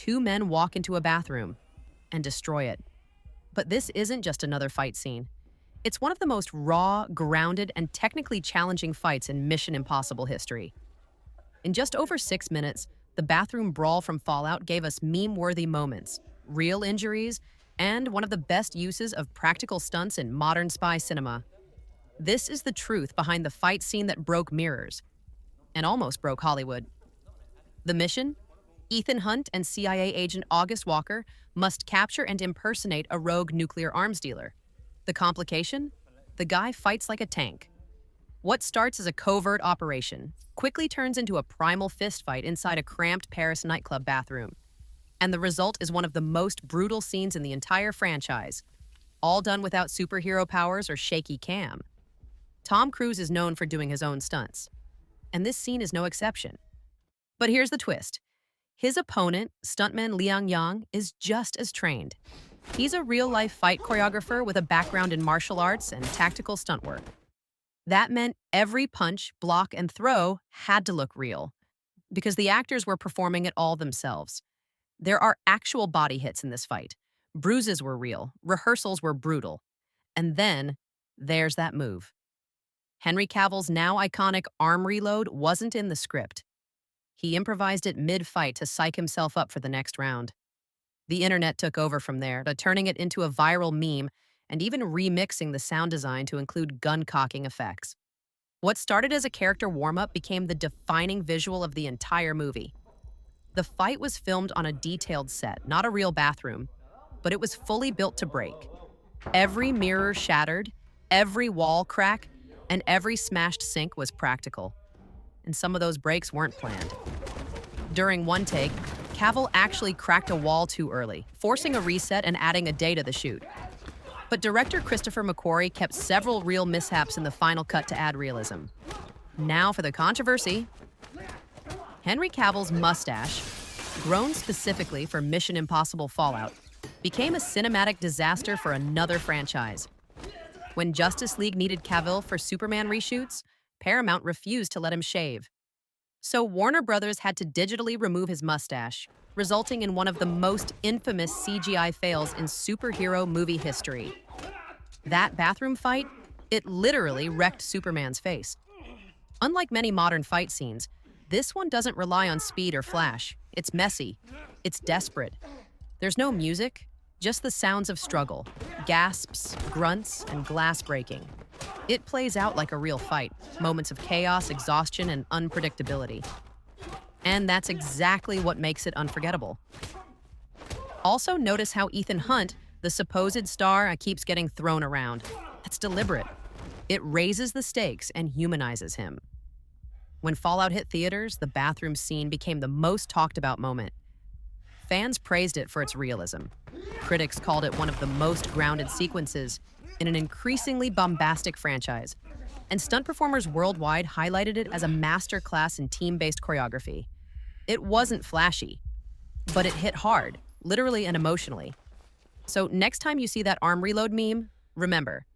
two men walk into a bathroom and destroy it. But this isn't just another fight scene. It's one of the most raw, grounded, and technically challenging fights in Mission Impossible history. In just over 6 minutes, the bathroom brawl from Fallout gave us meme-worthy moments, real injuries, and one of the best uses of practical stunts in modern spy cinema. This is the truth behind the fight scene that broke mirrors and almost broke Hollywood. The mission? Ethan Hunt and CIA agent August Walker must capture and impersonate a rogue nuclear arms dealer. The complication? The guy fights like a tank. What starts as a covert operation quickly turns into a primal fistfight inside a cramped Paris nightclub bathroom. And the result is one of the most brutal scenes in the entire franchise, all done without superhero powers or shaky cam. Tom Cruise is known for doing his own stunts, and this scene is no exception. But here's the twist. His opponent, stuntman Liang Yang, is just as trained. He's a real-life fight choreographer with a background in martial arts and tactical stunt work. That meant every punch, block, and throw had to look real, because the actors were performing it all themselves. There are actual body hits in this fight. Bruises were real, rehearsals were brutal. And then, there's that move. Henry Cavill's now iconic arm reload wasn't in the script. He improvised it mid-fight to psych himself up for the next round. The internet took over from there, turning it into a viral meme and even remixing the sound design to include gun-cocking effects. What started as a character warm-up became the defining visual of the entire movie. The fight was filmed on a detailed set, not a real bathroom, but it was fully built to break. Every mirror shattered, every wall crack, and every smashed sink was practical. And some of those breaks weren't planned. During one take, Cavill actually cracked a wall too early, forcing a reset and adding a day to the shoot. But director Christopher McQuarrie kept several real mishaps in the final cut to add realism. Now for the controversy. Henry Cavill's mustache, grown specifically for Mission Impossible Fallout, became a cinematic disaster for another franchise. When Justice League needed Cavill for Superman reshoots, Paramount refused to let him shave. So Warner Brothers had to digitally remove his mustache, resulting in one of the most infamous CGI fails in superhero movie history. That bathroom fight, it literally wrecked Superman's face. Unlike many modern fight scenes, this one doesn't rely on speed or flash. It's messy. It's desperate. There's no music, just the sounds of struggle, gasps, grunts, and glass breaking. It plays out like a real fight, moments of chaos, exhaustion, and unpredictability. And that's exactly what makes it unforgettable. Also, notice how Ethan Hunt, the supposed star, keeps getting thrown around. That's deliberate. It raises the stakes and humanizes him. When Fallout hit theaters, the bathroom scene became the most talked about moment. Fans praised it for its realism. Critics called it one of the most grounded sequences in an increasingly bombastic franchise. And stunt performers worldwide highlighted it as a masterclass in team-based choreography. It wasn't flashy, but it hit hard, literally and emotionally. So next time you see that arm reload meme, remember,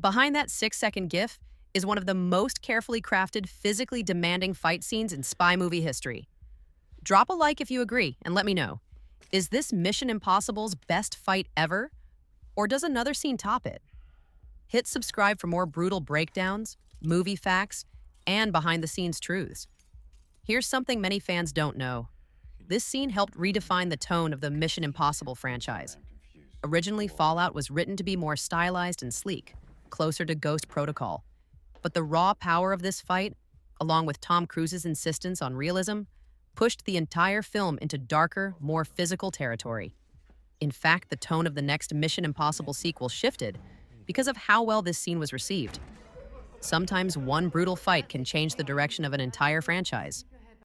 behind that 6-second GIF is one of the most carefully crafted, physically demanding fight scenes in spy movie history. Drop a like if you agree and let me know. Is this Mission Impossible's best fight ever? Or does another scene top it? Hit subscribe for more brutal breakdowns, movie facts, and behind-the-scenes truths. Here's something many fans don't know. This scene helped redefine the tone of the Mission Impossible franchise. Originally, Fallout was written to be more stylized and sleek, closer to Ghost Protocol. But the raw power of this fight, along with Tom Cruise's insistence on realism, pushed the entire film into darker, more physical territory. In fact, the tone of the next Mission Impossible sequel shifted because of how well this scene was received. Sometimes one brutal fight can change the direction of an entire franchise.